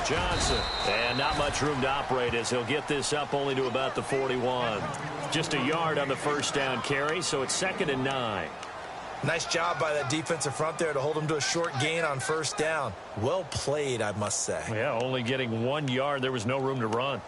Johnson. And not much room to operate as he'll get this up only to about the 41. Just a yard on the first down carry, so it's 2nd and 9. Nice job by that defensive front there to hold him to a short gain on first down. Well played, I must say. Yeah, only getting 1 yard. There was no room to run.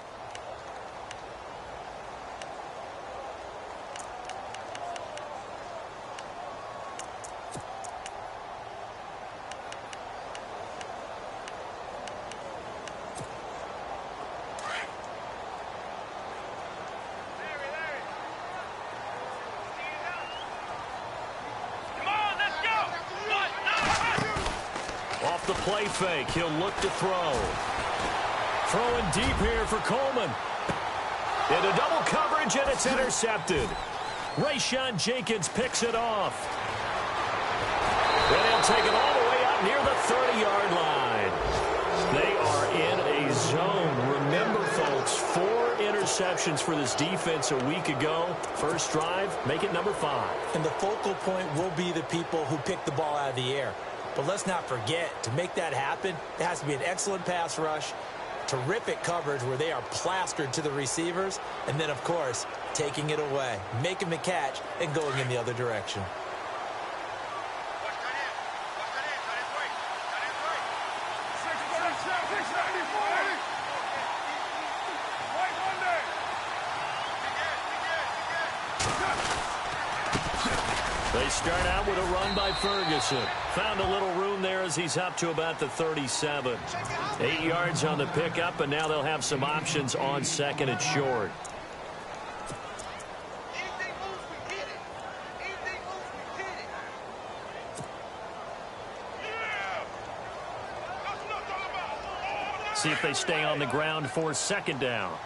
Off the play fake, he'll look to throw. Throwing deep here for Coleman. Into double coverage, and it's intercepted. Rayshon Jenkins picks it off. And he'll take it all the way out near the 30-yard line. They are in a zone. Remember, folks, 4 interceptions for this defense a week ago. First drive, make it number 5. And the focal point will be the people who pick the ball out of the air. But let's not forget, to make that happen, it has to be an excellent pass rush, terrific coverage where they are plastered to the receivers, and then, of course, taking it away, making the catch, and going in the other direction. They start out with a run by Ferguson. Found a little room there as he's up to about the 37. 8 yards on the pickup, and now they'll have some options on 2nd and short. See if they stay on the ground for 2nd down.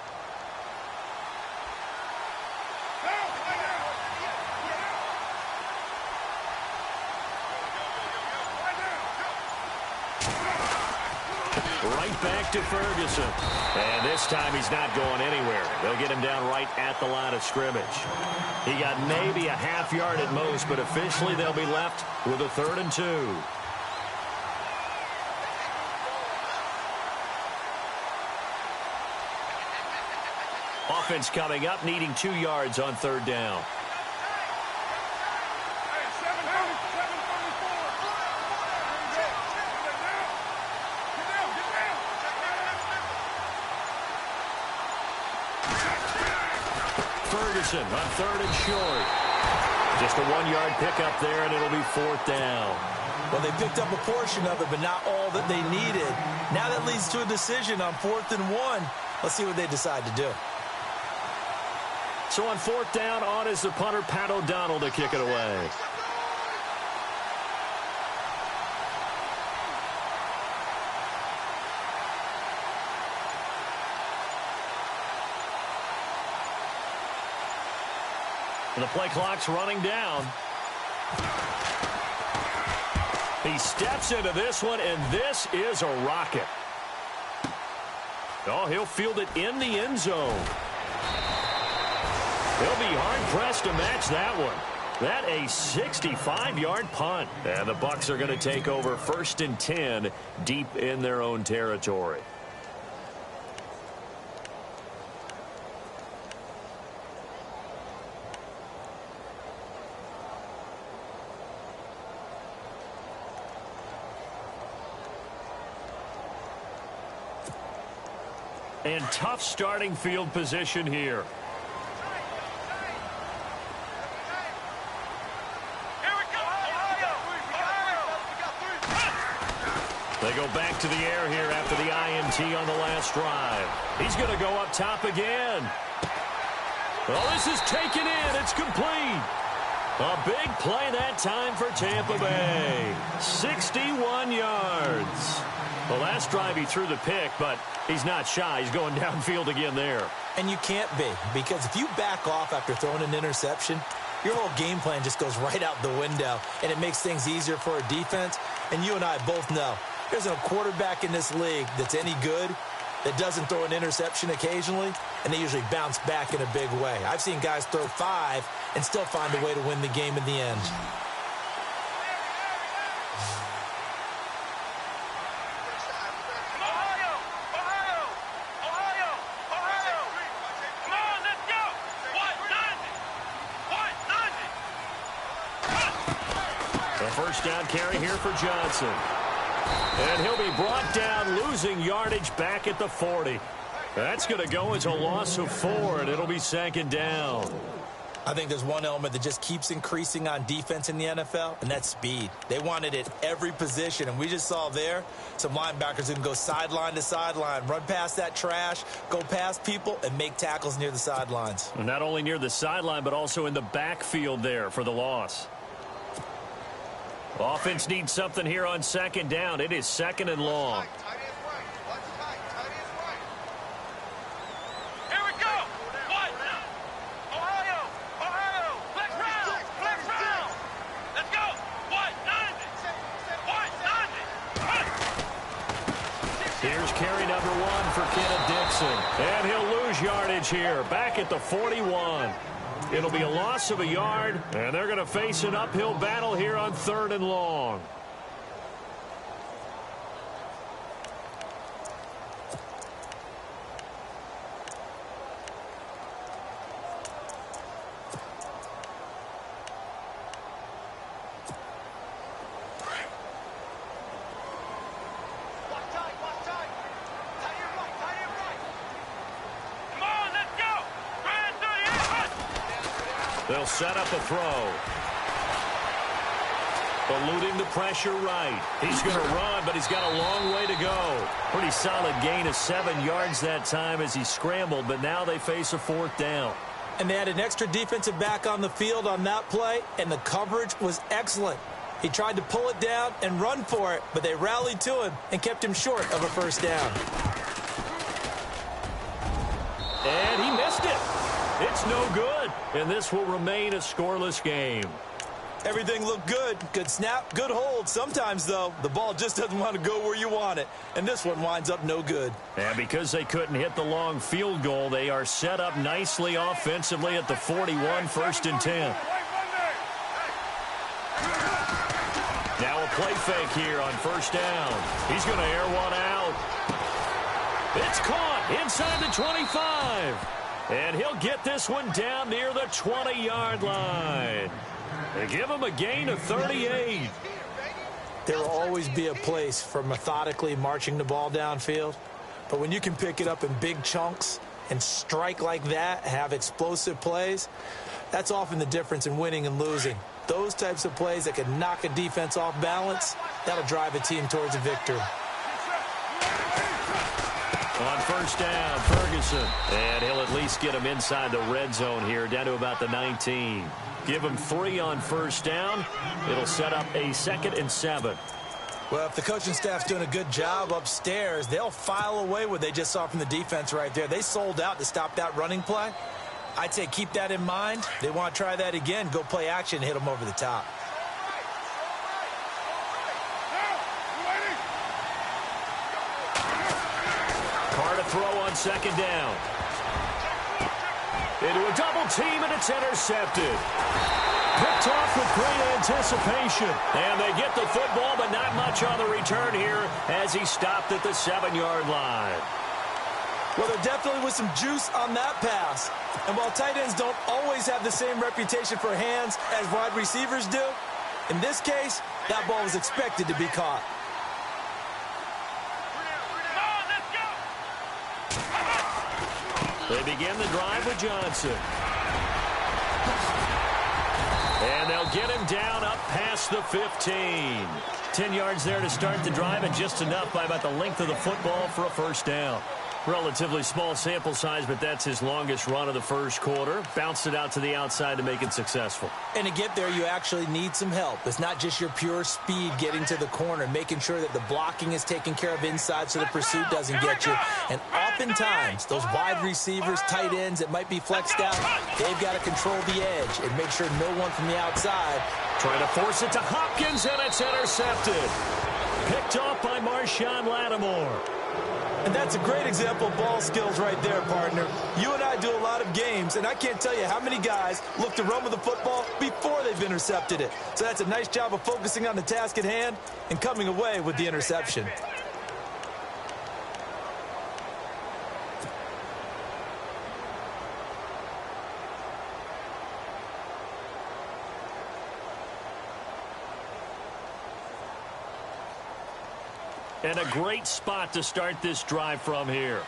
Right back to Ferguson. And this time he's not going anywhere. They'll get him down right at the line of scrimmage. He got maybe a half yard at most, but officially they'll be left with a 3rd and 2. Offense coming up, needing 2 yards on 3rd down. Ferguson on 3rd and short. Just a 1-yard pickup there, and it'll be 4th down. Well, they picked up a portion of it, but not all that they needed. Now that leads to a decision on 4th and 1. Let's see what they decide to do. So on 4th down, on is the punter, Pat O'Donnell, to kick it away. And the play clock's running down. He steps into this one, and this is a rocket. Oh, he'll field it in the end zone. He'll be hard-pressed to match that one. That a 65-yard punt. And the Bucs are going to take over 1st and 10 deep in their own territory. And tough starting field position here. They go back to the air here after the INT on the last drive. He's going to go up top again. Oh, this is taken in. It's complete. A big play that time for Tampa Bay. 61 yards. The last drive he threw the pick, but he's not shy. He's going downfield again there. And you can't be, because if you back off after throwing an interception, your whole game plan just goes right out the window, and it makes things easier for a defense. And you and I both know there's a quarterback in this league that's any good that doesn't throw an interception occasionally, and they usually bounce back in a big way. I've seen guys throw 5 and still find a way to win the game in the end. first down carry here for Johnson. And he'll be brought down, losing yardage back at the 40. That's going to go as a loss of 4, and it'll be 2nd down. I think there's one element that just keeps increasing on defense in the NFL, and that's speed. They want it at every position, and we just saw there some linebackers who can go sideline to sideline, run past that trash, go past people, and make tackles near the sidelines. And not only near the sideline, but also in the backfield there for the loss. Offense needs something here on 2nd down. It is 2nd and long. Here's carry number 1 for Kenneth Dixon. And he'll lose yardage here, back at the 41. It'll be a loss of a yard, and they're going to face an uphill battle here on 3rd and long. They'll set up a throw. Eluding the pressure right. He's going to run, but he's got a long way to go. Pretty solid gain of 7 yards that time as he scrambled, but now they face a 4th down. And they had an extra defensive back on the field on that play, and the coverage was excellent. He tried to pull it down and run for it, but they rallied to him and kept him short of a 1st down. And he missed it. It's no good, and this will remain a scoreless game. Everything looked good. Good snap, good hold. Sometimes, though, the ball just doesn't want to go where you want it, and this one winds up no good. And because they couldn't hit the long field goal, they are set up nicely offensively at the 41, 1st and 10. Now a play fake here on 1st down. He's going to air one out. It's caught inside the 25. And he'll get this one down near the 20-yard line. They give him a gain of 38. There will always be a place for methodically marching the ball downfield. But when you can pick it up in big chunks and strike like that, have explosive plays, that's often the difference in winning and losing. Those types of plays that can knock a defense off balance, that'll drive a team towards a victory. On 1st down, Ferguson. And he'll at least get him inside the red zone here, down to about the 19. Give him 3 on 1st down. It'll set up a 2nd and 7. Well, if the coaching staff's doing a good job upstairs, they'll file away what they just saw from the defense right there. They sold out to stop that running play. I'd say keep that in mind. They want to try that again, go play action, hit them over the top. Carr to throw on 2nd down. Into a double team, and it's intercepted. Picked off with great anticipation. And they get the football, but not much on the return here as he stopped at the 7-yard line. Well, there definitely was some juice on that pass. And while tight ends don't always have the same reputation for hands as wide receivers do, in this case, that ball was expected to be caught. They begin the drive with Johnson. And they'll get him down up past the 15. 10 yards there to start the drive, and just enough by about the length of the football for a 1st down. Relatively small sample size, but that's his longest run of the 1st quarter. Bounced it out to the outside to make it successful. And to get there, you actually need some help. It's not just your pure speed getting to the corner, making sure that the blocking is taken care of inside so the pursuit doesn't get you. And oftentimes, those wide receivers, tight ends that might be flexed out, they've got to control the edge and make sure no one from the outside. Trying to force it to Hopkins, and it's intercepted. Picked off by Marshawn Lattimore. And that's a great example of ball skills right there, partner. You and I do a lot of games, and I can't tell you how many guys look to run with the football before they've intercepted it. So that's a nice job of focusing on the task at hand and coming away with the interception. And a great spot to start this drive from here.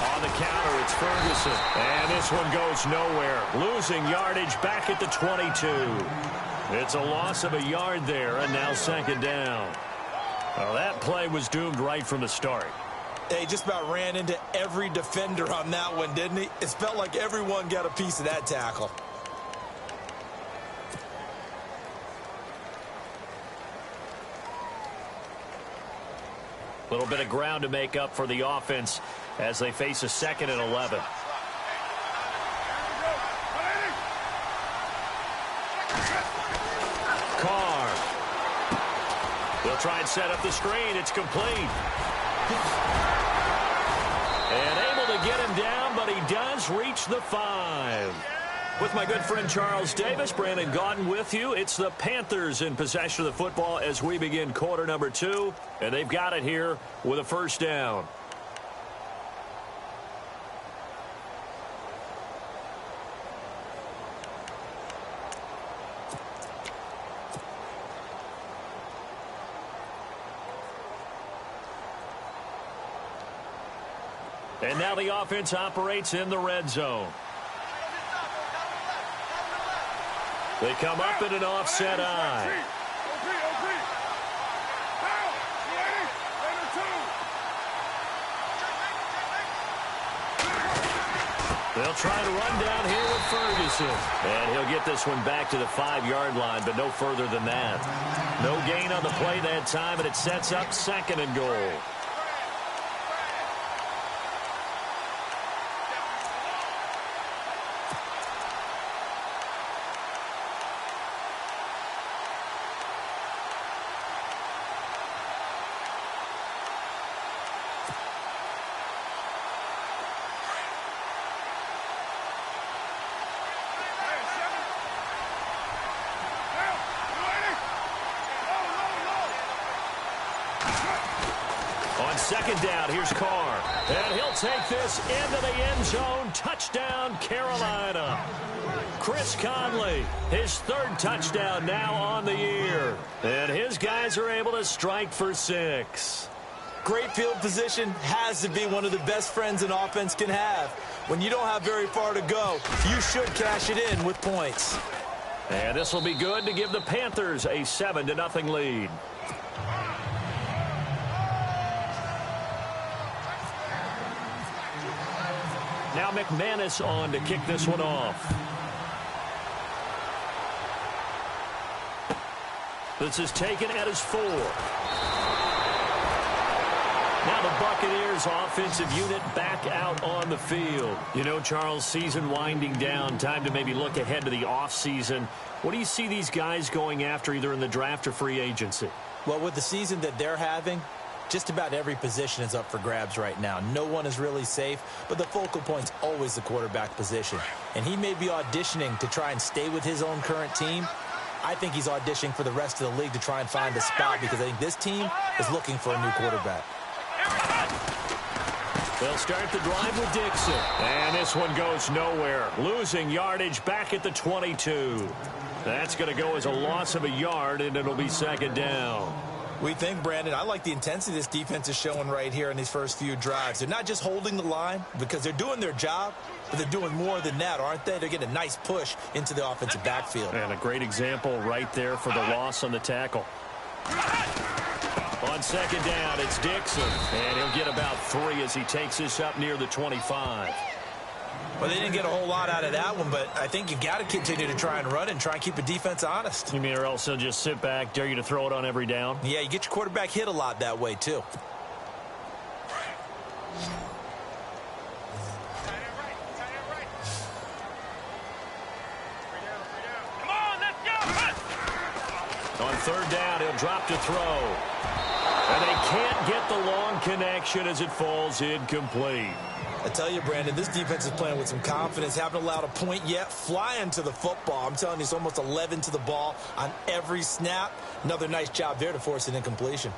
On the counter, it's Ferguson. And this one goes nowhere. Losing yardage back at the 22. It's a loss of a yard there, and now second down. Well, that play was doomed right from the start. He just about ran into every defender on that one, didn't he? It felt like everyone got a piece of that tackle. A little bit of ground to make up for the offense as they face a 2nd and 11. Carr. They'll try and set up the screen. It's complete. And able to get him down, but he does reach the 5. With my good friend Charles Davis, Brandon Gaudin with you. It's the Panthers in possession of the football as we begin quarter number 2. And they've got it here with a first down. And now the offense operates in the red zone. They come up in an offset eye. They'll try to run down here with Ferguson. And he'll get this one back to the 5-yard line, but no further than that. No gain on the play that time, and it sets up 2nd and goal. On second down, here's Carr. And he'll take this into the end zone. Touchdown, Carolina. Chris Conley, his 3rd touchdown now on the year. And his guys are able to strike for 6. Great field position has to be one of the best friends an offense can have. When you don't have very far to go, you should cash it in with points. And this will be good to give the Panthers a 7-0 lead. Now McManus on to kick this one off. This is taken at his 4. Now the Buccaneers offensive unit back out on the field. You know, Charles, season winding down, time to maybe look ahead to the offseason. What do you see these guys going after either in the draft or free agency? Well, with the season that they're having, just about every position is up for grabs right now. No one is really safe, but the focal point's always the quarterback position. And he may be auditioning to try and stay with his own current team. I think he's auditioning for the rest of the league to try and find a spot because I think this team is looking for a new quarterback. They'll start the drive with Dixon. And this one goes nowhere. Losing yardage back at the 22. That's going to go as a loss of a yard, and it'll be 2nd down. We think, Brandon, I like the intensity this defense is showing right here in these first few drives. They're not just holding the line because they're doing their job, but they're doing more than that, aren't they? They're getting a nice push into the offensive backfield. And a great example right there for the loss on the tackle. On second down, it's Dixon. And he'll get about 3 as he takes this up near the 25. Well, they didn't get a whole lot out of that one, but I think you got to continue to try and run and try and keep the defense honest. You mean or else they'll just sit back, dare you to throw it on every down? Yeah, you get your quarterback hit a lot that way, too. On third down, he'll drop to throw. And they can't get the long connection as it falls incomplete. I tell you, Brandon, this defense is playing with some confidence. Haven't allowed a point yet. Flying to the football. I'm telling you, it's almost 11 to the ball on every snap. Another nice job there to force an incompletion.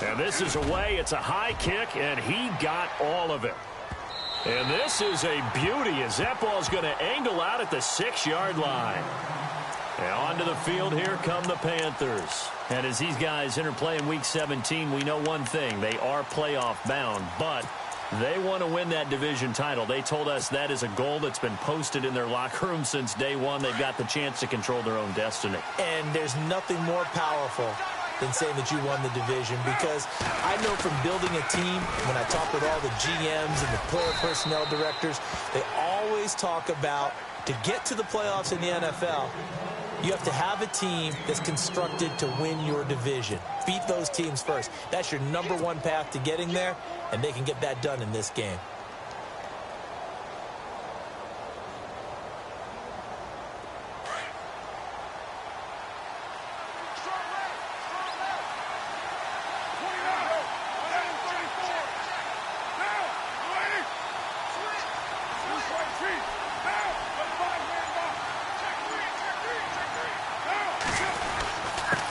And this is away. It's a high kick, and he got all of it. And this is a beauty as that ball's going to angle out at the 6-yard line. And onto the field, here come the Panthers. And as these guys interplay in Week 17, we know one thing. They are playoff bound, but they want to win that division title. They told us that is a goal that's been posted in their locker room since day one. They've got the chance to control their own destiny. And there's nothing more powerful than saying that you won the division, because I know from building a team, when I talk with all the GMs and the player personnel directors, they always talk about, to get to the playoffs in the NFL, you have to have a team that's constructed to win your division. Beat those teams first. That's your number one path to getting there, and they can get that done in this game.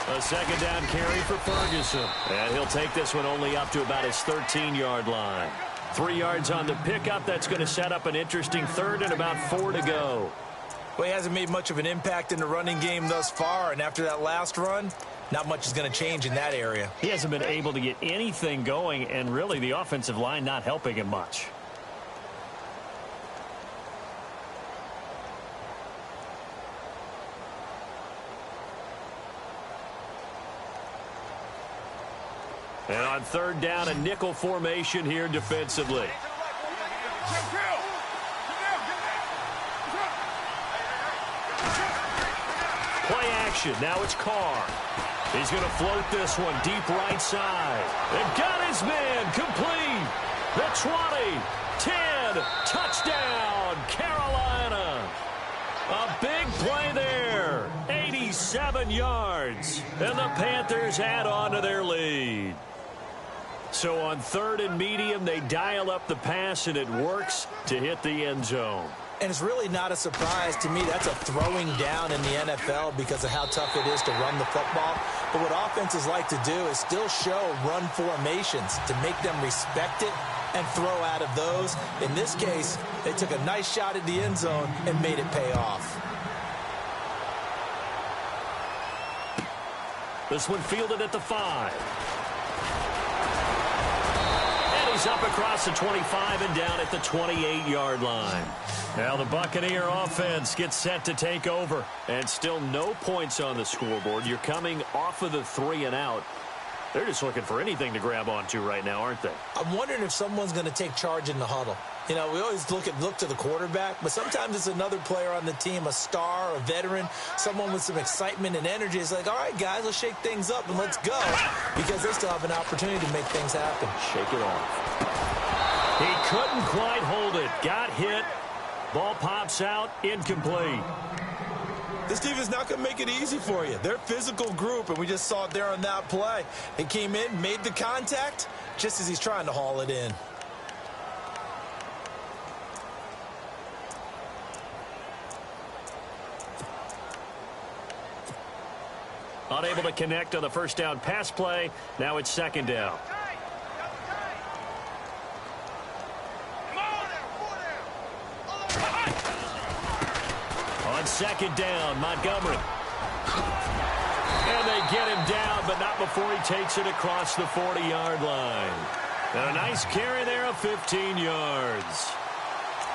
A second down carry for Ferguson. And he'll take this one only up to about his 13-yard line. 3 yards on the pickup. That's going to set up an interesting third and about 4 to go. Well, he hasn't made much of an impact in the running game thus far, and after that last run, not much is going to change in that area. He hasn't been able to get anything going, and really the offensive line not helping him much. And on third down, a nickel formation here defensively. Play action. Now it's Carr. He's going to float this one deep right side. And got his man complete. The 20, 10, touchdown, Carolina. A big play there. 87 yards. And the Panthers add on to their lead. So on third and medium, they dial up the pass, and it works to hit the end zone. And it's really not a surprise to me. That's a throwing down in the NFL because of how tough it is to run the football. But what offenses like to do is still show run formations to make them respect it and throw out of those. In this case, they took a nice shot at the end zone and made it pay off. This one fielded at the 5. He's up across the 25 and down at the 28-yard line. Now the Buccaneer offense gets set to take over. And still no points on the scoreboard. You're coming off of the 3 and out. They're just looking for anything to grab onto right now, aren't they? I'm wondering if someone's going to take charge in the huddle. You know, we always look to the quarterback, but sometimes it's another player on the team, a star, a veteran, someone with some excitement and energy. It's like, all right, guys, let's shake things up and let's go, because they still have an opportunity to make things happen. Shake it off. He couldn't quite hold it. Got hit. Ball pops out. Incomplete. This team is not going to make it easy for you. They're a physical group, and we just saw it there on that play. He came in, made the contact, just as he's trying to haul it in. Unable to connect on the first down pass play. Now it's second down. On second down, Montgomery. And they get him down, but not before he takes it across the 40-yard line. And a nice carry there of 15 yards.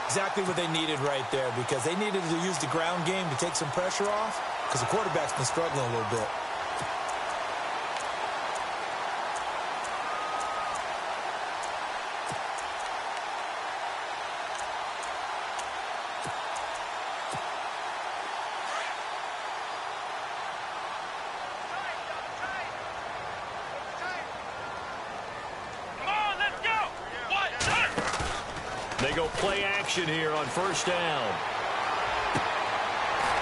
Exactly what they needed right there, because they needed to use the ground game to take some pressure off, because the quarterback's been struggling a little bit. They go play action here on first down.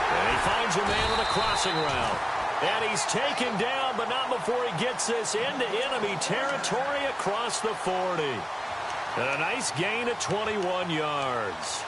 And he finds a man on a crossing route. And he's taken down, but not before he gets this into enemy territory across the 40. And a nice gain of 21 yards.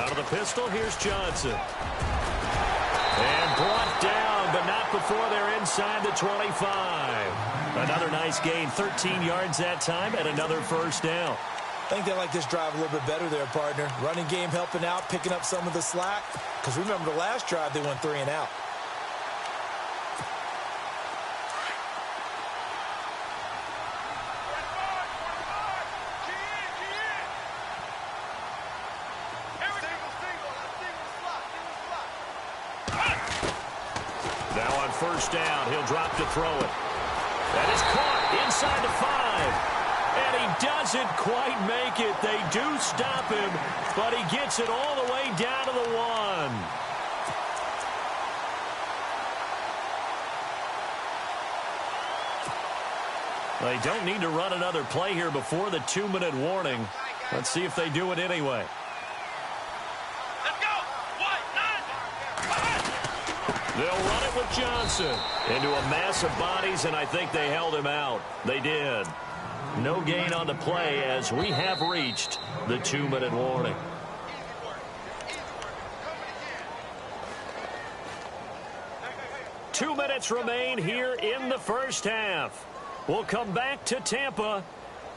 Out of the pistol, here's Johnson. And brought down, but not before they're inside the 25. Another nice gain, 13 yards that time, and another first down. I think they like this drive a little bit better there, partner. Running game helping out, picking up some of the slack. Because remember, the last drive, they went 3 and out. Now on first down, he'll drop to throw it. That is caught inside the 5. And he doesn't quite make it. They do stop him, but he gets it all the way down to the 1. They don't need to run another play here before the 2-minute warning. Let's see if they do it anyway. Let's go! They'll run it with Johnson into a mass of bodies, and I think they held him out. They did. No gain on the play as we have reached the 2-minute warning. Two minutes remain here in the first half. We'll come back to Tampa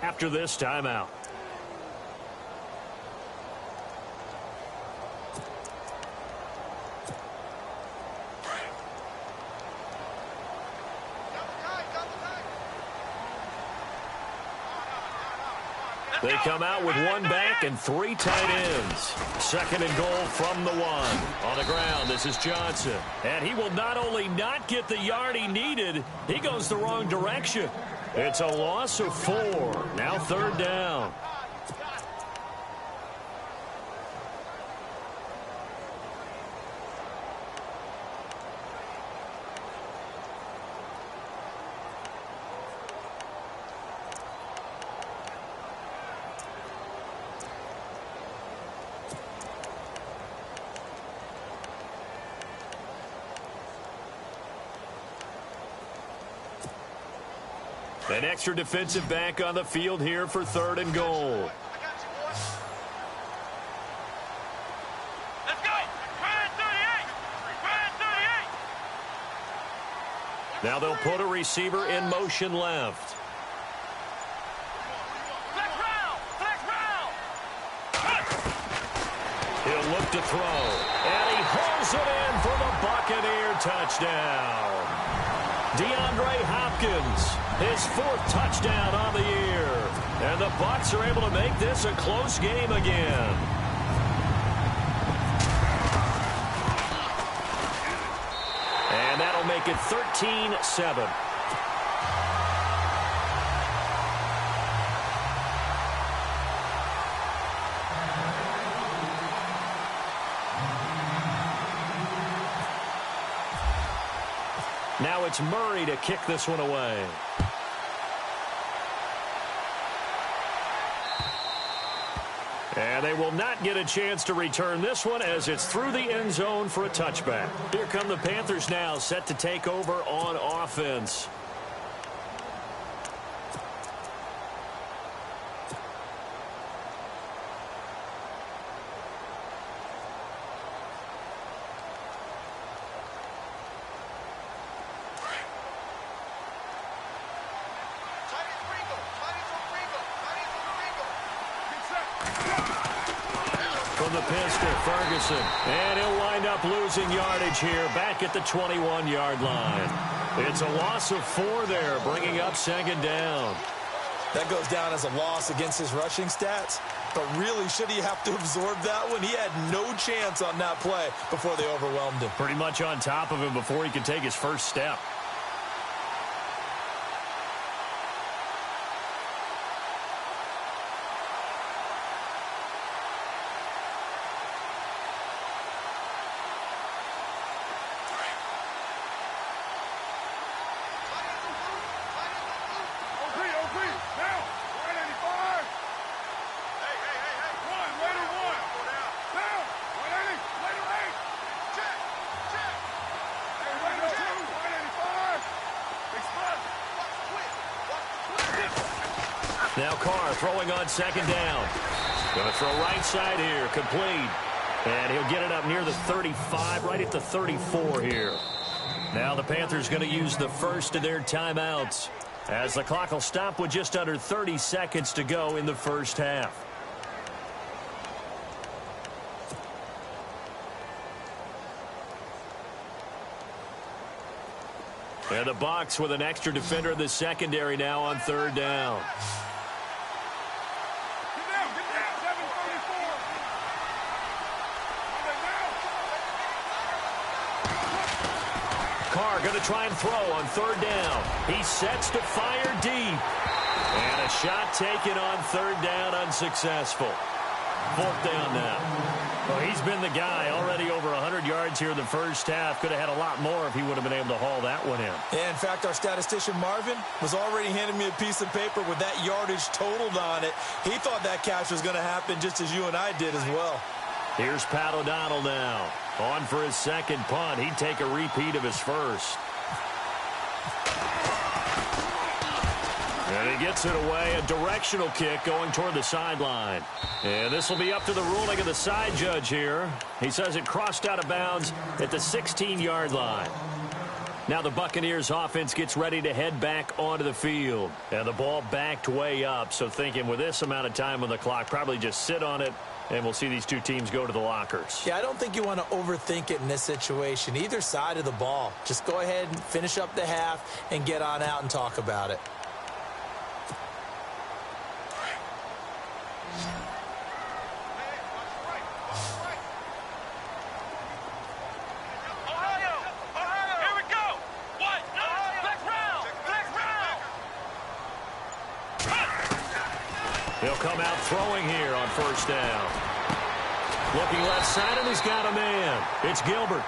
after this timeout. They come out with 1 back and 3 tight ends. 2nd and goal from the 1. On the ground, this is Johnson. And he will not only not get the yard he needed, he goes the wrong direction. It's a loss of 4. Now 3rd down. An extra defensive back on the field here for 3rd and goal. Let's go! Ryan 38! Ryan 38! Now they'll put a receiver in motion left. Flex round! Flex round! He'll look to throw. And he hauls it in for the Buccaneer touchdown. DeAndre Hopkins, his 4th touchdown on the year. And the Bucs are able to make this a close game again. And that'll make it 13-7. Now it's Murray to kick this one away. And they will not get a chance to return this one as it's through the end zone for a touchback. Here come the Panthers now, set to take over on offense. From the pistol, Ferguson. And he'll wind up losing yardage here back at the 21-yard line. It's a loss of 4 there, bringing up 2nd down. That goes down as a loss against his rushing stats. But really, should he have to absorb that one? He had no chance on that play before they overwhelmed him. Pretty much on top of him before he could take his first step. Now Carr throwing on 2nd down. Going to throw right side here, complete. And he'll get it up near the 35, right at the 34 here. Now the Panthers going to use the first of their timeouts, as the clock will stop with just under 30 seconds to go in the first half. And the Bucs with an extra defender in the secondary now on third down. Carr going to try and throw on third down. He sets to fire deep. And a shot taken on third down, unsuccessful. Fourth down now. Well, he's been the guy, already over 100 yards here in the first half. Could have had a lot more if he would have been able to haul that one in. Yeah, in fact, our statistician Marvin was already handing me a piece of paper with that yardage totaled on it. He thought that catch was going to happen just as you and I did as well. Here's Pat O'Donnell now. On for his second punt. He'd take a repeat of his first. And he gets it away. A directional kick going toward the sideline. And this will be up to the ruling of the side judge here. He says it crossed out of bounds at the 16-yard line. Now the Buccaneers offense gets ready to head back onto the field. And the ball backed way up. So thinking with this amount of time on the clock, probably just sit on it. And we'll see these two teams go to the lockers. Yeah, I don't think you want to overthink it in this situation. Either side of the ball. Just go ahead and finish up the half and get on out and talk about it. He'll come out throwing here on first down. Looking left side, and he's got a man. It's Gilbert.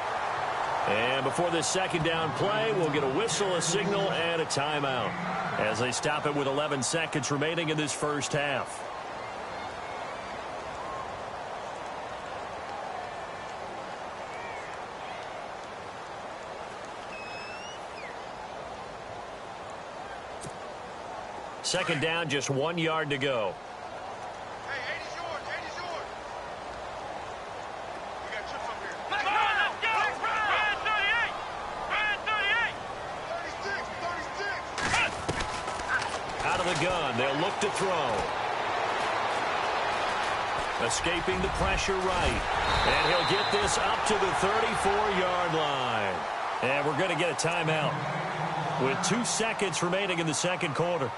And before this second down play, we'll get a whistle, a signal, and a timeout as they stop it with 11 seconds remaining in this first half. Second down, just 1 yard to go. Hey, 80's yours. 80's yours. We got chips up here. Let's go. Brand 38. Brand 38. 36. Out of the gun. They'll look to throw. Escaping the pressure right. And he'll get this up to the 34-yard line. And we're going to get a timeout with 2 seconds remaining in the second quarter.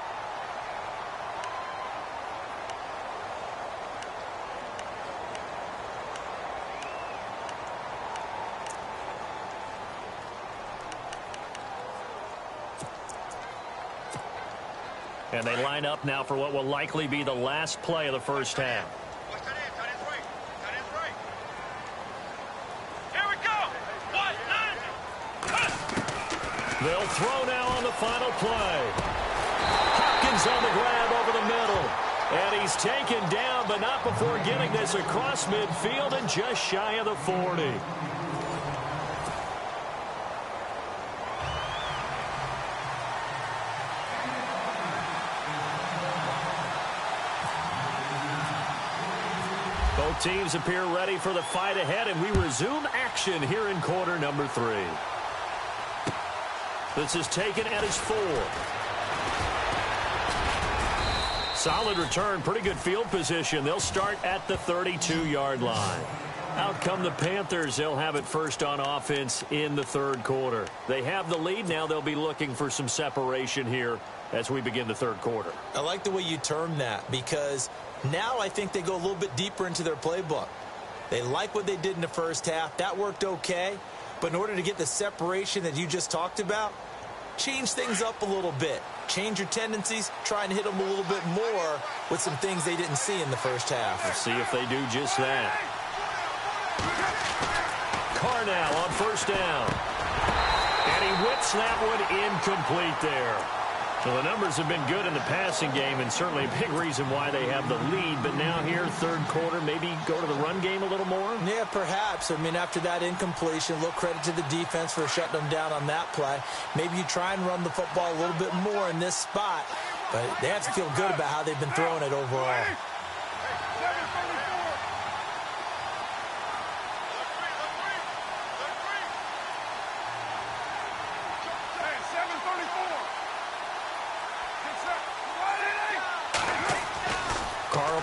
And they line up now for what will likely be the last play of the first half. Watch that end. Tight end's right. Tight end's right. Here we go. 1, 9. They'll throw now on the final play. Hopkins on the grab over the middle. And he's taken down, but not before getting this across midfield and just shy of the 40. Both teams appear ready for the fight ahead, and we resume action here in quarter number 3. This is taken at his 4. Solid return, pretty good field position. They'll start at the 32-yard line. Out come the Panthers. They'll have it first on offense in the third quarter. They have the lead. Now they'll be looking for some separation here as we begin the third quarter. I like the way you term that, because now I think they go a little bit deeper into their playbook. They like what they did in the first half. That worked okay. But in order to get the separation that you just talked about, change things up a little bit. Change your tendencies. Try and hit them a little bit more with some things they didn't see in the first half. We'll see if they do just that. Carr now on first down. And he whips that one incomplete there. So the numbers have been good in the passing game, and certainly a big reason why they have the lead. But now here, third quarter, maybe go to the run game a little more? Yeah, perhaps. I mean, after that incompletion, a little credit to the defense for shutting them down on that play. Maybe you try and run the football a little bit more in this spot. But they have to feel good about how they've been throwing it overall.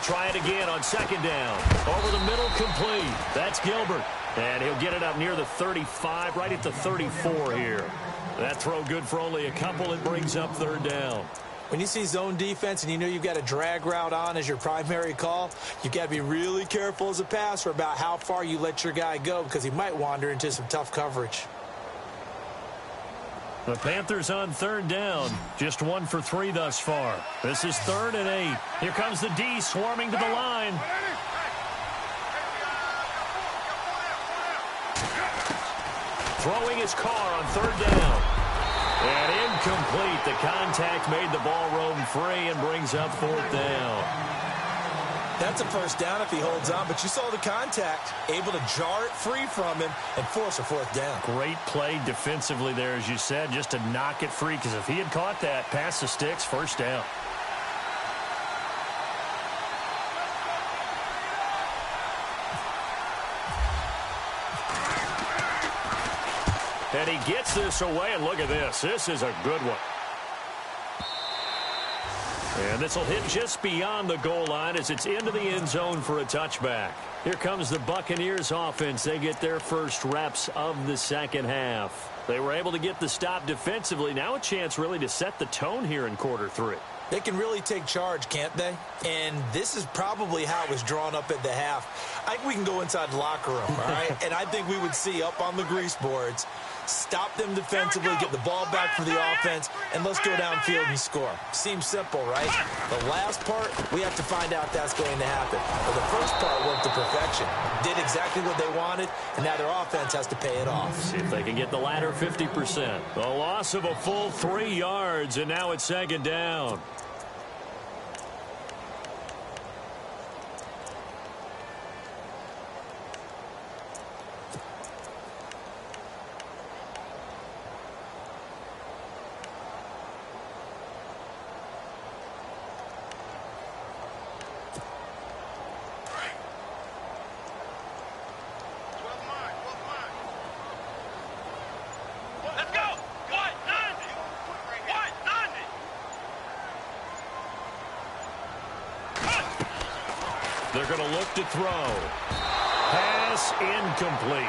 try it again on second down. Over the middle, complete. That's Gilbert. And he'll get it up near the 35, right at the 34 here. That throw good for only a couple. It brings up third down. When you see zone defense and you know you've got a drag route on as your primary call, you've got to be really careful as a passer about how far you let your guy go because he might wander into some tough coverage. The Panthers on third down. Just 1 for 3 thus far. This is 3rd and 8. Here comes the D swarming to the line. Throwing his car on third down. And incomplete. The contact made the ball roam free and brings up 4th down. That's a first down if he holds on, but you saw the contact, able to jar it free from him and force a 4th down. Great play defensively there, as you said, just to knock it free, because if he had caught that, pass the sticks, first down. And he gets this away, and look at this. This is a good one. And this will hit just beyond the goal line as it's into the end zone for a touchback. Here comes the Buccaneers offense. They get their first reps of the second half. They were able to get the stop defensively. Now a chance really to set the tone here in quarter 3. They can really take charge, can't they? And this is probably how it was drawn up at the half. I think we can go inside the locker room, all right? And I think we would see up on the grease boards, stop them defensively, get the ball back for the offense, and let's go downfield and score. Seems simple, right? The last part, we have to find out that's going to happen. But the first part worked to perfection. Did exactly what they wanted, and now their offense has to pay it off. See if they can get the latter 50%. A loss of a full 3 yards, and now it's second down. They're going to look to throw. Pass incomplete.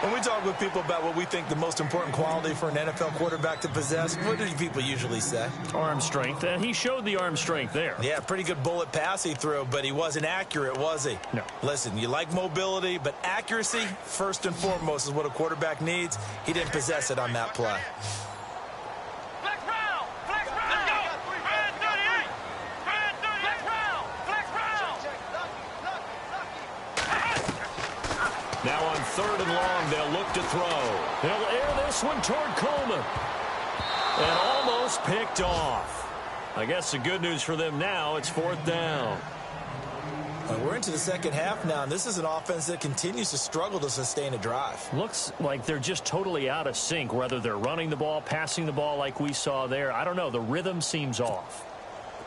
When we talk with people about what we think the most important quality for an NFL quarterback to possess, what do people usually say? Arm strength. And he showed the arm strength there. Yeah, pretty good bullet pass he threw, but he wasn't accurate, was he? No. Listen, you like mobility, but accuracy, first and foremost, is what a quarterback needs. He didn't possess it on that play. Now on 3rd and long, they'll look to throw. He'll air this one toward Coleman. And almost picked off. I guess the good news for them now, it's 4th down. We're into the second half now, and this is an offense that continues to struggle to sustain a drive. Looks like they're just totally out of sync, whether they're running the ball, passing the ball like we saw there. I don't know. The rhythm seems off.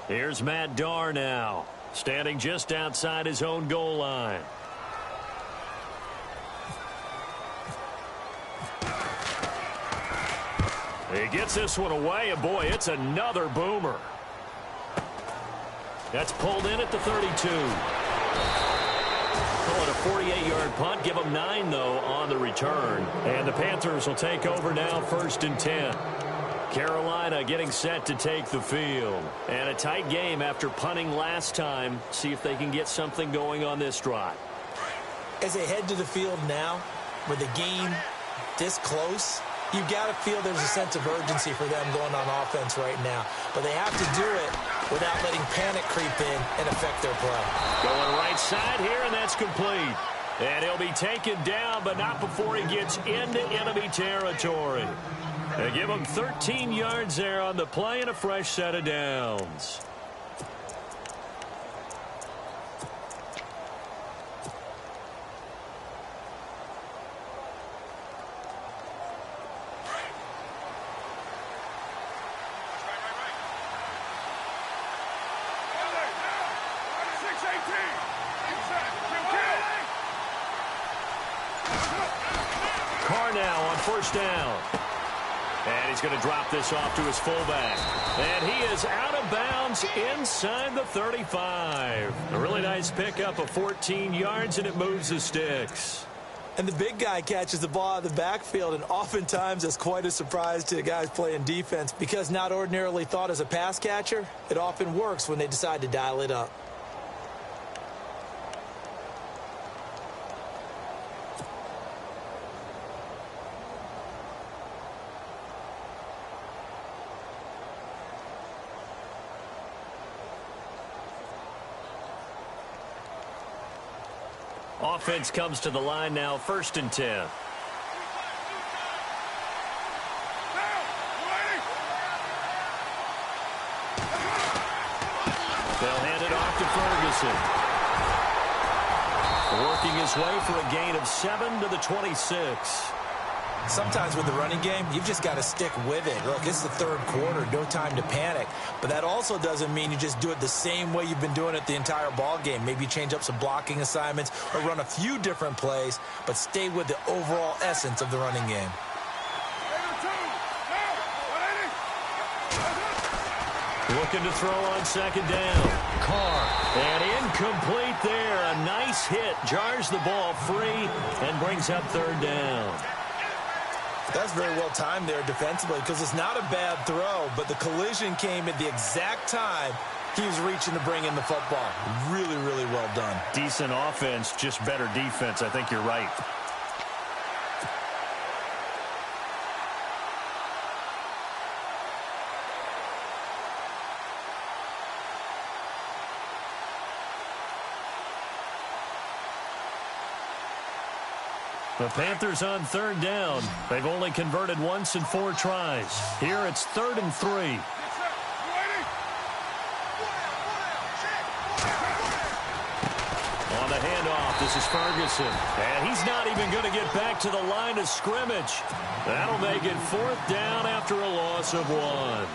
Here's Matt Darr now, standing just outside his own goal line. He gets this one away, and boy, it's another boomer. That's pulled in at the 32. Call it a 48-yard punt. Give them 9, though, on the return. And the Panthers will take over now, 1st and 10. Carolina getting set to take the field. And a tight game after punting last time. See if they can get something going on this drive. As they head to the field now, with the game this close, you've got to feel there's a sense of urgency for them going on offense right now. But they have to do it without letting panic creep in and affect their play. Going right side here, and that's complete. And he'll be taken down, but not before he gets into enemy territory. They give him 13 yards there on the play and a fresh set of downs. Carr now on 1st down. And he's going to drop this off to his fullback. And he is out of bounds inside the 35. A really nice pickup of 14 yards, and it moves the sticks. And the big guy catches the ball out of the backfield, and oftentimes it's quite a surprise to the guys playing defense because not ordinarily thought as a pass catcher, it often works when they decide to dial it up. Offense comes to the line now, 1st and 10. They'll hand it off to Ferguson. Working his way for a gain of 7 to the 26. Sometimes with the running game, you've just got to stick with it. Look, it's the 3rd quarter, no time to panic. But that also doesn't mean you just do it the same way you've been doing it the entire ball game. Maybe change up some blocking assignments or run a few different plays, but stay with the overall essence of the running game. Looking to throw on 2nd down. Carr. And incomplete there. A nice hit. Jars the ball free and brings up 3rd down. That's very well timed there defensively because it's not a bad throw, but the collision came at the exact time he was reaching to bring in the football. Really, really well done. Decent offense, just better defense. I think you're right. The Panthers on 3rd down. They've only converted once in 4 tries. Here it's 3rd and 3. On the handoff, this is Ferguson. And he's not even going to get back to the line of scrimmage. That'll make it 4th down after a loss of 1.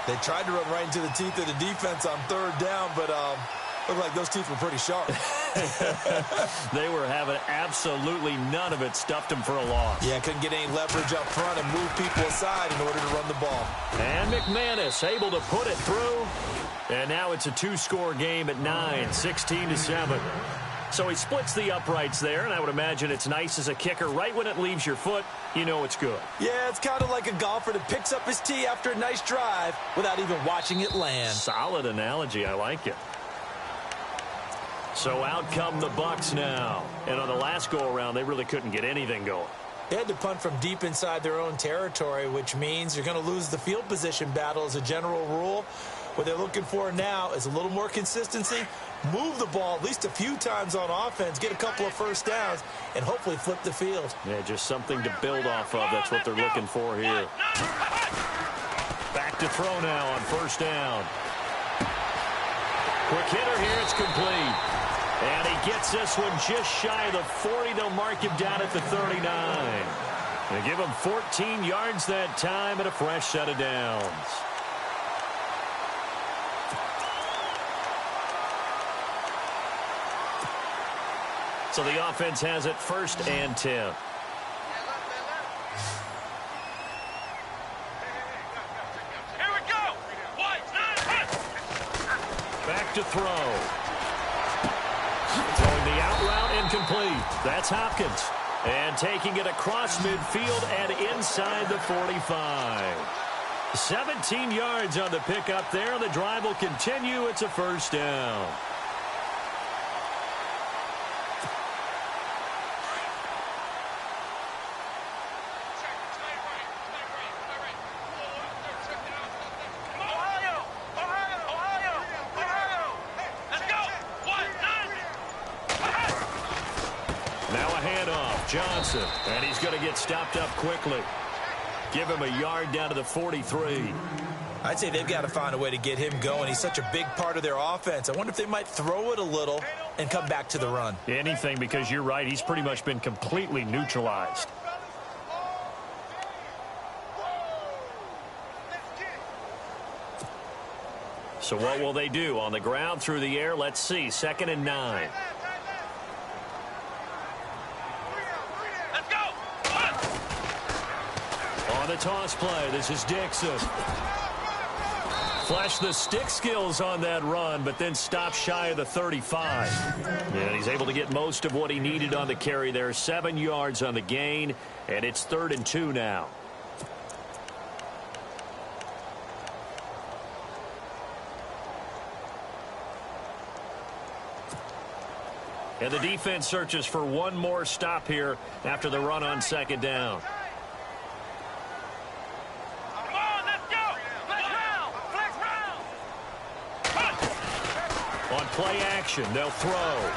They tried to run right into the teeth of the defense on 3rd down, but looked like those teeth were pretty sharp. They were having absolutely none of it. Stuffed them for a loss. Yeah, couldn't get any leverage up front and move people aside in order to run the ball. And McManus able to put it through. And now it's a 2-score game at 9, 16-7. So he splits the uprights there, and I would imagine it's nice as a kicker. Right when it leaves your foot, you know it's good. Yeah, it's kind of like a golfer that picks up his tee after a nice drive without even watching it land. Solid analogy. I like it. So out come the Bucs now. And on the last go-around, they really couldn't get anything going. They had to punt from deep inside their own territory, which means you're going to lose the field position battle as a general rule. What they're looking for now is a little more consistency, move the ball at least a few times on offense, get a couple of 1st downs, and hopefully flip the field. Yeah, just something to build off of. That's what they're looking for here. Back to throw now on 1st down. Quick hitter here. It's complete. And he gets this one just shy of the 40. They'll mark him down at the 39. They give him 14 yards that time and a fresh set of downs. So the offense has it 1st and 10. Back to throw. Throwing the out route incomplete. That's Hopkins. And taking it across midfield and inside the 45. 17 yards on the pickup there. The drive will continue. It's a 1st down. Johnson, and he's going to get stopped up quickly. Give him a yard down to the 43. I'd say they've got to find a way to get him going. He's such a big part of their offense. I wonder if they might throw it a little and come back to the run. Anything, because you're right. He's pretty much been completely neutralized. So what will they do? On the ground, through the air? Let's see. 2nd and 9. On On the toss play, this is Dixon. Flashed the stick skills on that run, but then stopped shy of the 35. And he's able to get most of what he needed on the carry there. 7 yards on the gain, and it's 3rd and 2 now. And the defense searches for one more stop here after the run on 2nd down. On play action, they'll throw.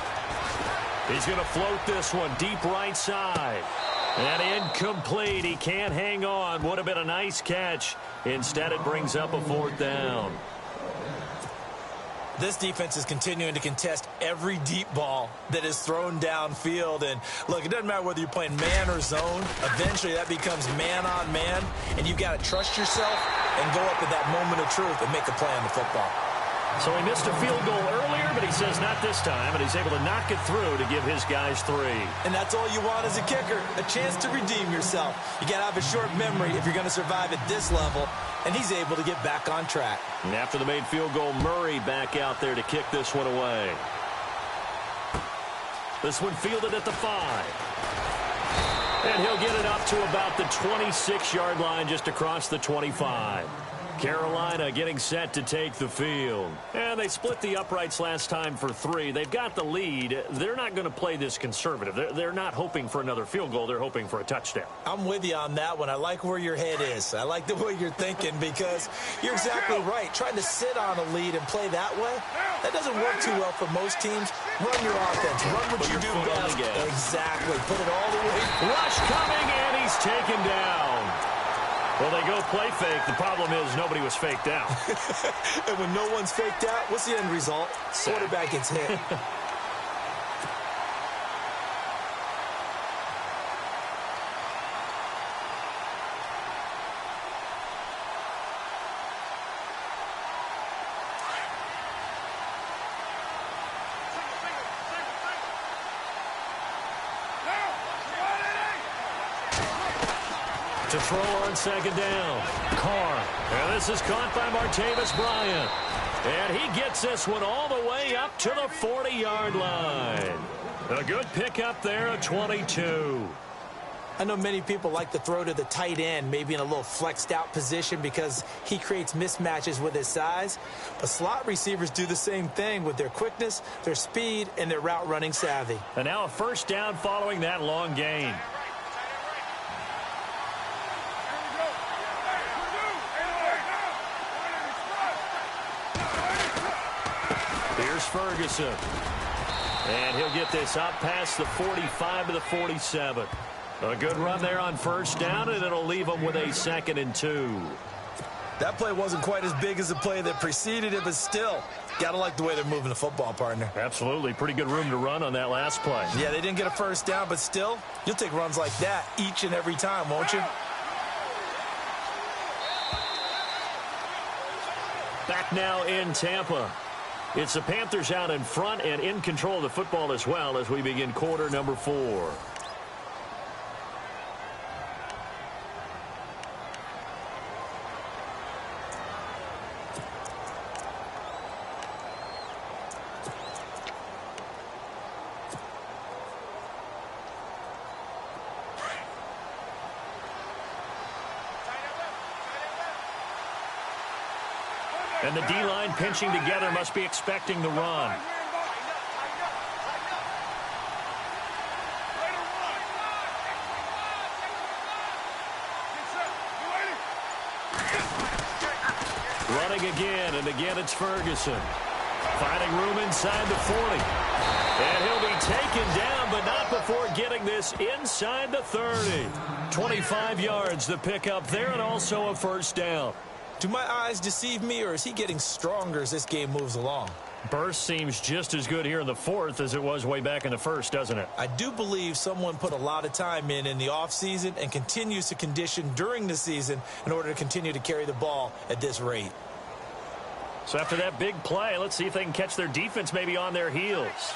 He's going to float this one deep right side. And incomplete. He can't hang on. Would have been a nice catch. Instead, it brings up a 4th down. This defense is continuing to contest every deep ball that is thrown downfield. And, look, it doesn't matter whether you're playing man or zone. Eventually, that becomes man on man. And you've got to trust yourself and go up at that moment of truth and make a play on the football. So he missed a field goal earlier, but he says not this time, and he's able to knock it through to give his guys 3. And that's all you want as a kicker, a chance to redeem yourself. You got to have a short memory if you're going to survive at this level, and he's able to get back on track. And after the made field goal, Murray back out there to kick this one away. This one fielded at the 5. And he'll get it up to about the 26-yard line, just across the 25. Carolina getting set to take the field. And they split the uprights last time for 3. They've got the lead. They're not going to play this conservative. They're not hoping for another field goal. They're hoping for a touchdown. I'm with you on that one. I like where your head is. I like the way you're thinking because you're exactly right. Trying to sit on a lead and play that way, that doesn't work too well for most teams. Run your offense. Run what you do best. Exactly. Put it all the way. Rush coming, and he's taken down. Well, they go play fake. The problem is nobody was faked out. And when no one's faked out, what's the end result? Quarterback gets hit. To throw on 2nd down. Carr. And this is caught by Martavis Bryant. And he gets this one all the way up to the 40-yard line. A good pickup there at 22. I know many people like to throw to the tight end, maybe in a little flexed out position because he creates mismatches with his size. But slot receivers do the same thing with their quickness, their speed, and their route running savvy. And now a 1st down following that long gain. Here's Ferguson. And he'll get this up past the 45 to the 47. A good run there on 1st down, and it'll leave them with a 2nd and 2. That play wasn't quite as big as the play that preceded it, but still, got to like the way they're moving the football, partner. Absolutely. Pretty good room to run on that last play. Yeah, they didn't get a 1st down, but still, you'll take runs like that each and every time, won't you? Back now in Tampa. It's the Panthers out in front and in control of the football as well as we begin quarter number 4. And the D-line pinching together must be expecting the run. Running again, and again it's Ferguson. Finding room inside the 40. And he'll be taken down, but not before getting this inside the 30. 25 yards the pickup there, and also a 1st down. Do my eyes deceive me, or is he getting stronger as this game moves along? Burst seems just as good here in the 4th as it was way back in the 1st, doesn't it? I do believe someone put a lot of time in the offseason and continues to condition during the season in order to continue to carry the ball at this rate. So after that big play, let's see if they can catch their defense maybe on their heels.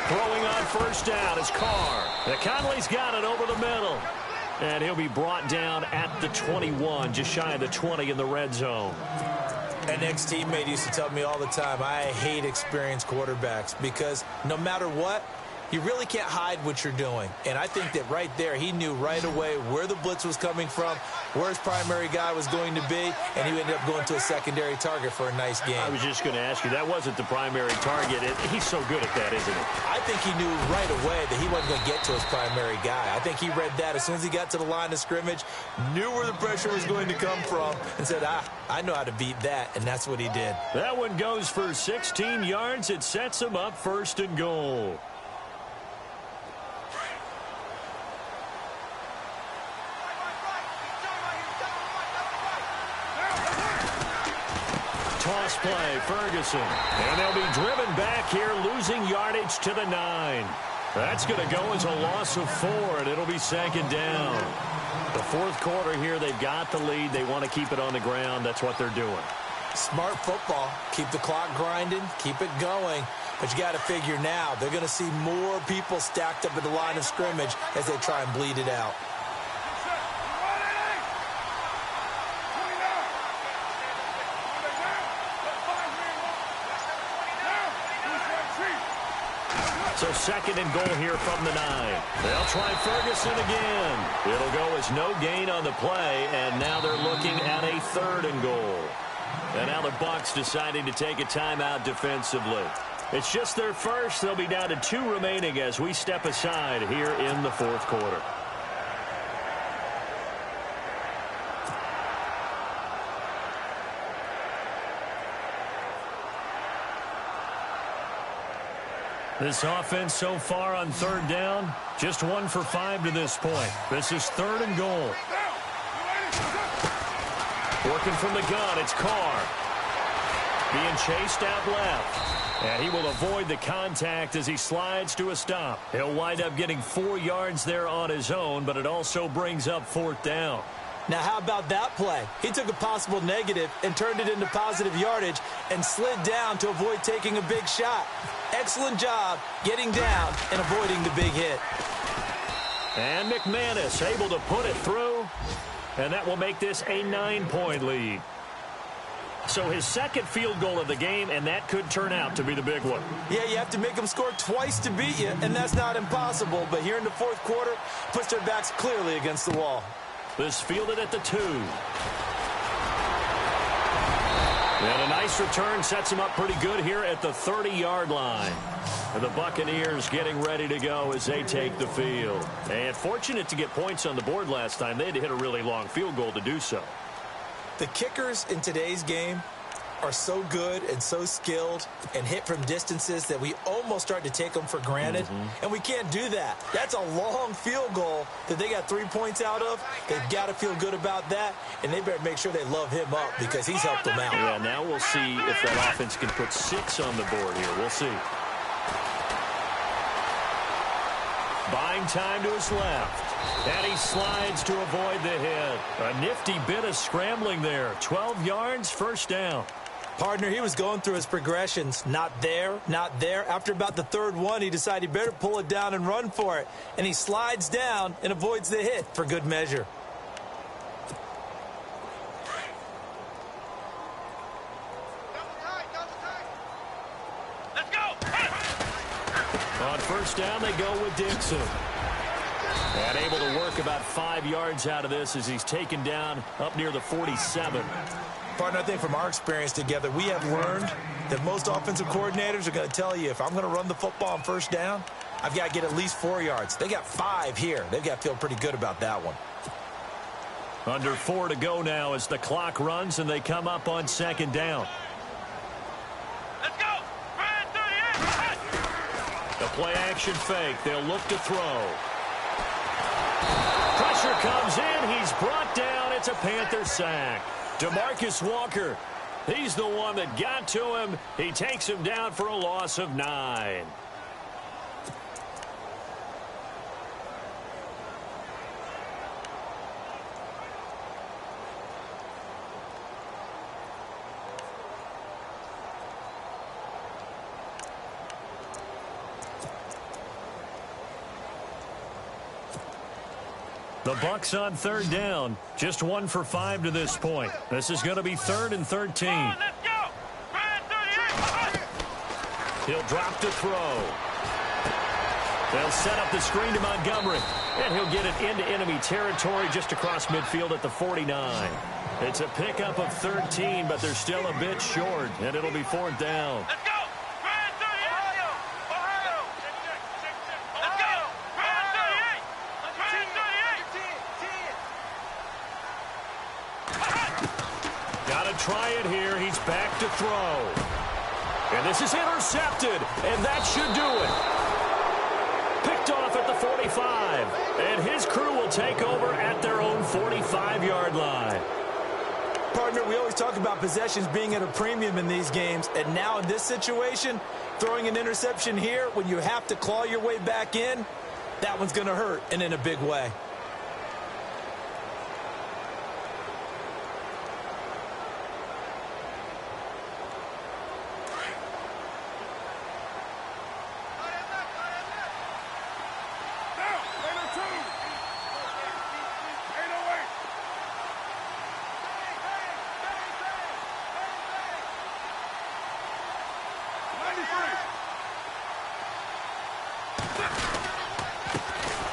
Throwing on on first down is Carr. Conley's got it over the middle. And he'll be brought down at the 21, just shy of the 20 in the red zone. An ex-teammate used to tell me all the time, I hate experienced quarterbacks because no matter what, you really can't hide what you're doing. And I think that right there, he knew right away where the blitz was coming from, where his primary guy was going to be, and he ended up going to a secondary target for a nice game. I was just going to ask you, that wasn't the primary target. He's so good at that, isn't he? I think he knew right away that he wasn't going to get to his primary guy. I think he read that as soon as he got to the line of scrimmage, knew where the pressure was going to come from, and said, I know how to beat that, and that's what he did. That one goes for 16 yards. It sets him up first and goal. Toss play, Ferguson. And they'll be driven back here, losing yardage to the 9. That's going to go as a loss of 4, and it'll be second down. The fourth quarter here, they've got the lead. They want to keep it on the ground. That's what they're doing. Smart football. Keep the clock grinding. Keep it going. But you got to figure now, they're going to see more people stacked up at the line of scrimmage as they try and bleed it out. So second and goal here from the 9. They'll try Ferguson again. It'll go as no gain on the play, and now they're looking at a third and goal. And now the Bucs deciding to take a timeout defensively. It's just their first. They'll be down to 2 remaining as we step aside here in the fourth quarter. This offense so far on third down, just 1 for 5 to this point. This is third and goal. Working from the gun, it's Carr. Being chased out left. And he will avoid the contact as he slides to a stop. He'll wind up getting 4 yards there on his own, but it also brings up fourth down. Now, how about that play? He took a possible negative and turned it into positive yardage and slid down to avoid taking a big shot. Excellent job getting down and avoiding the big hit. And McManus able to put it through, and that will make this a 9-point lead. So his second field goal of the game, and that could turn out to be the big one. Yeah, you have to make them score twice to beat you, and that's not impossible. But here in the fourth quarter, puts their backs clearly against the wall. This fielded at the 2. And a nice return sets him up pretty good here at the 30-yard line. And the Buccaneers getting ready to go as they take the field. And fortunate to get points on the board last time. They had to hit a really long field goal to do so. The kickers in today's game are so good and so skilled and hit from distances that we almost start to take them for granted. And we can't do that. That's a long field goal that they got 3 points out of. They've got to feel good about that, and they better make sure they love him up because he's helped them out. Yeah, now we'll see if that offense can put 6 on the board here. We'll see. Buying time to his left. And he slides to avoid the hit. A nifty bit of scrambling there. 12 yards, first down. Partner, he was going through his progressions. Not there, not there. After about the third one, he decided he better pull it down and run for it. And he slides down and avoids the hit for good measure. Let's go! On first down, they go with Dixon. And able to work about 5 yards out of this as he's taken down up near the 47. Partner, I think from our experience together, we have learned that most offensive coordinators are going to tell you, if I'm going to run the football on first down, I've got to get at least 4 yards. They got 5 here. They've got to feel pretty good about that one. Under 4 to go now as the clock runs and they come up on second down. Let's go! Run 38! The play action fake. They'll look to throw. Pressure comes in. He's brought down. It's a Panther sack. DeMarcus Walker, he's the one that got to him. He takes him down for a loss of 9. The Bucs on third down. Just 1 for 5 to this point. This is going to be 3rd and 13. Let's go. He'll drop to throw. They'll set up the screen to Montgomery. And he'll get it into enemy territory just across midfield at the 49. It's a pickup of 13, but they're still a bit short, and it'll be 4th down. Let's go. Try it here. He's back to throw. And this is intercepted. And that should do it. Picked off at the 45. And his crew will take over at their own 45-yard line. Partner, we always talk about possessions being at a premium in these games. And now in this situation, throwing an interception here when you have to claw your way back in, that one's going to hurt, and in a big way.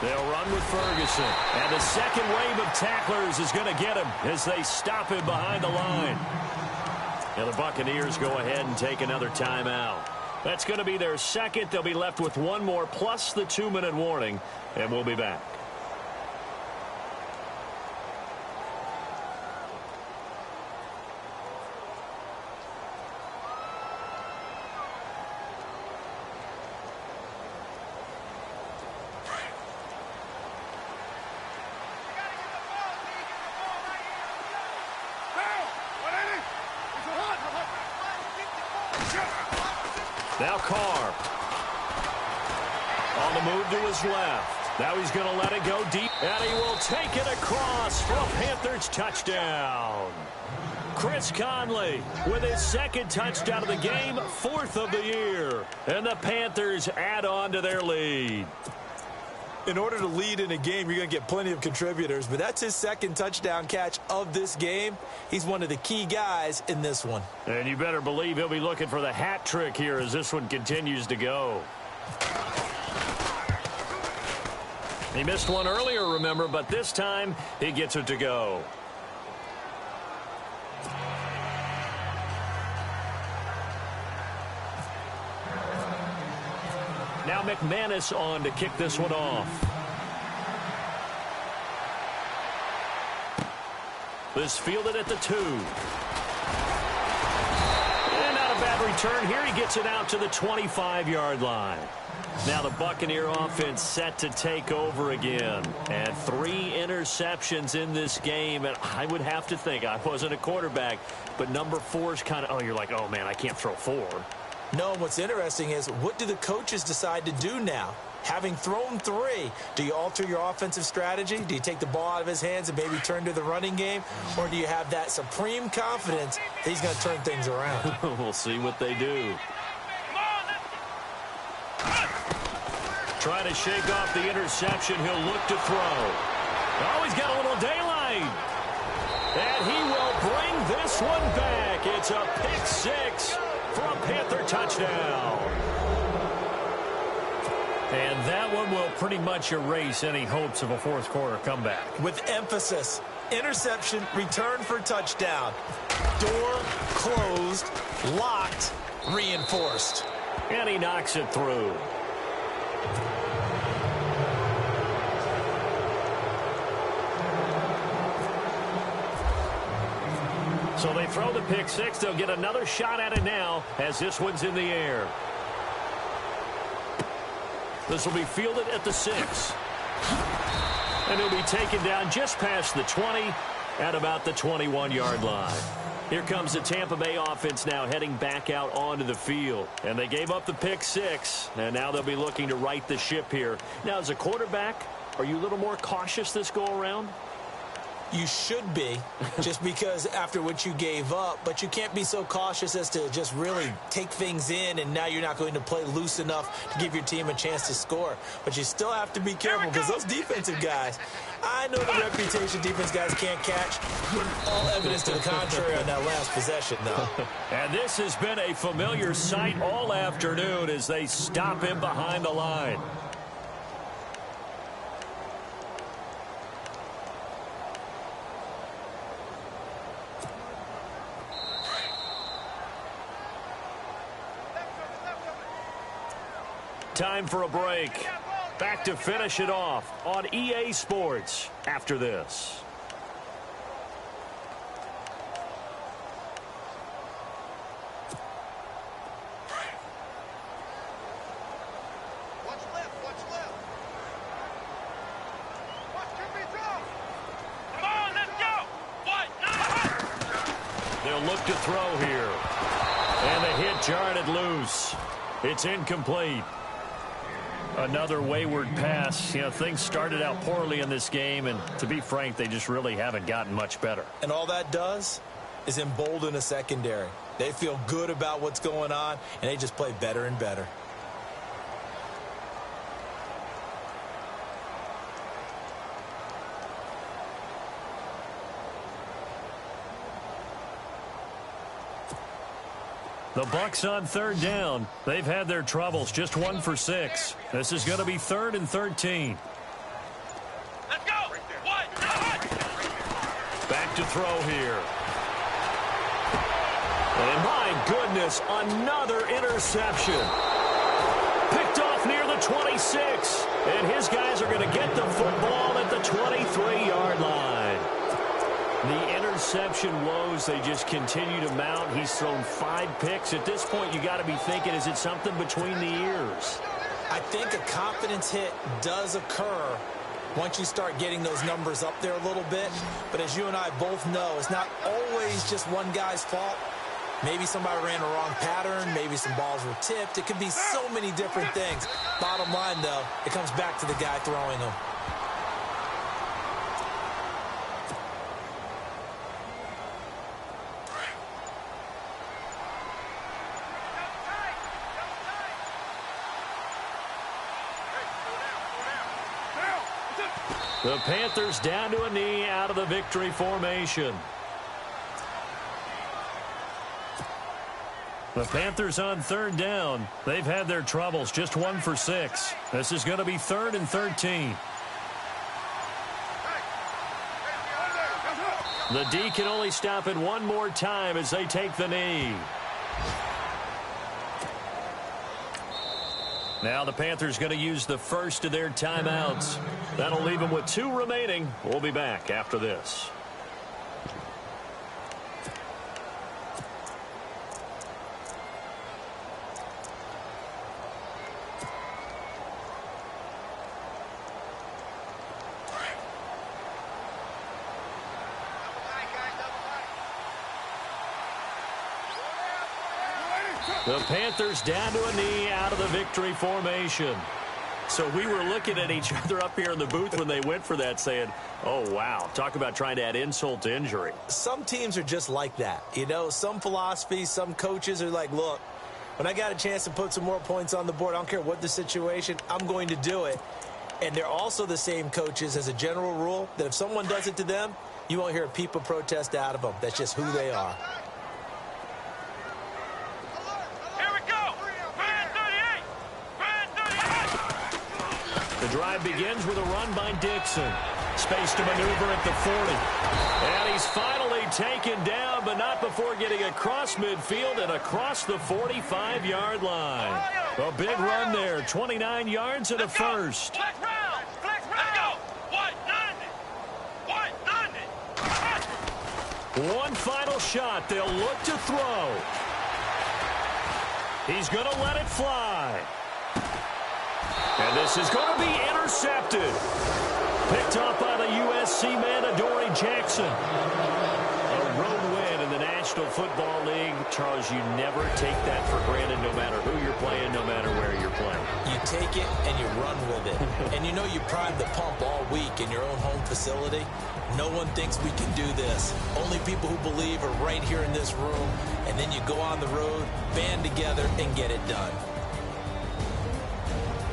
They'll run with Ferguson. And the second wave of tacklers is going to get him as they stop him behind the line. And the Buccaneers go ahead and take another timeout. That's going to be their second. They'll be left with one more plus the 2-minute warning. And we'll be back. Now Carr on the move to his left. Now he's going to let it go deep, and he will take it across for a Panthers touchdown. Chris Conley with his second touchdown of the game, 4th of the year. And the Panthers add on to their lead. In order to lead in a game, you're going to get plenty of contributors, but that's his second touchdown catch of this game. He's one of the key guys in this one. And you better believe he'll be looking for the hat trick here as this one continues to go. He missed one earlier, remember, but this time he gets it to go. Now McManus on to kick this one off. This fielded at the 2. And not a bad return here. He gets it out to the 25-yard line. Now the Buccaneer offense set to take over again. And 3 interceptions in this game. And I would have to think, I wasn't a quarterback, but number 4 is kind of, oh, you're like, oh, man, I can't throw 4. No, what's interesting is what do the coaches decide to do now? Having thrown 3, do you alter your offensive strategy? Do you take the ball out of his hands and maybe turn to the running game? Or do you have that supreme confidence that he's going to turn things around? We'll see what they do. Trying to shake off the interception. He'll look to throw. Oh, he's got a little daylight. And he will bring this one back. It's a pick 6. For a Panther touchdown. And that one will pretty much erase any hopes of a fourth quarter comeback. With emphasis, interception, return for touchdown. Door closed, locked, reinforced. And he knocks it through. So they throw the pick 6. They'll get another shot at it now as this one's in the air. This will be fielded at the 6. And he'll be taken down just past the 20 at about the 21-yard line. Here comes the Tampa Bay offense now heading back out onto the field. And they gave up the pick 6. And now they'll be looking to right the ship here. Now, as a quarterback, are you a little more cautious this go around? You should be, just because after what you gave up, but you can't be so cautious as to just really take things in, and now you're not going to play loose enough to give your team a chance to score. But you still have to be careful, because those defensive guys, I know the reputation defense guys can't catch. All evidence to the contrary on that last possession, though. And this has been a familiar sight all afternoon as they stop him behind the line. Time for a break. Back to finish it off on EA Sports after this. Watch left, watch left. Watch QB throw. Come on, let's go. What? They'll look to throw here. And the hit jarred it loose. It's incomplete. Another wayward pass. You know, things started out poorly in this game, and to be frank, they just really haven't gotten much better. And all that does is embolden a secondary. They feel good about what's going on, and they just play better and better. The Bucs on third down. They've had their troubles. Just 1 for 6. This is going to be 3rd and 13. Let's go. What? Back to throw here. And my goodness, another interception. Picked off near the 26. And his guys are going to get the football at the 23-yard line. The interception woes, they just continue to mount. He's thrown 5 picks. At this point, you got to be thinking, is it something between the ears? I think a confidence hit does occur once you start getting those numbers up there a little bit. But as you and I both know, it's not always just one guy's fault. Maybe somebody ran a wrong pattern. Maybe some balls were tipped. It could be so many different things. Bottom line, though, it comes back to the guy throwing them. The Panthers down to a knee out of the victory formation. The Panthers on third down. They've had their troubles. Just 1 for 6. This is going to be 3rd and 13. The D can only stop it one more time as they take the knee. Now the Panthers going to use the first of their timeouts. That'll leave them with 2 remaining. We'll be back after this. The Panthers down to a knee out of the victory formation. So we were looking at each other up here in the booth when they went for that saying, oh, wow, talk about trying to add insult to injury. Some teams are just like that. You know, some philosophies, some coaches are like, look, when I got a chance to put some more points on the board, I don't care what the situation, I'm going to do it. And they're also the same coaches as a general rule that if someone does it to them, you won't hear a peep of protest out of them. That's just who they are. The drive begins with a run by Dixon. Space to maneuver at the 40. And he's finally taken down, but not before getting across midfield and across the 45-yard line. A big run there, 29 yards and a first. Flex round. Flex round. One final shot. They'll look to throw. He's going to let it fly. And this is going to be intercepted. Picked off by the USC man, Adoree Jackson. A road win in the National National Football League, Charles, you never take that for granted no matter who you're playing, no matter where you're playing. You take it and you run with it. And you know you prime the pump all week in your own home facility. No one thinks we can do this. Only people who believe are right here in this room. And then you go on the road, band together, and get it done.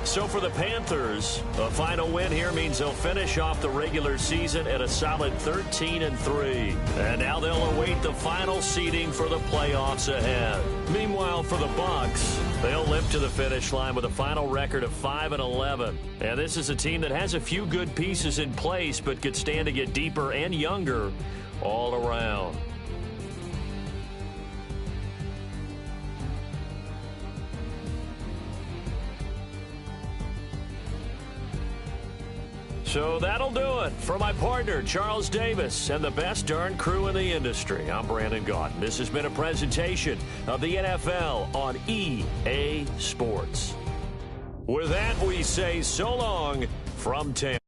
So for the Panthers, a final win here means they'll finish off the regular season at a solid 13-3. And now they'll await the final seeding for the playoffs ahead. Meanwhile, for the Bucs, they'll limp to the finish line with a final record of 5-11. And this is a team that has a few good pieces in place, but could stand to get deeper and younger all around. So that'll do it. For my partner, Charles Davis, and the best darn crew in the industry, I'm Brandon Gaudin. This has been a presentation of the NFL on EA Sports. With that, we say so long from Tampa.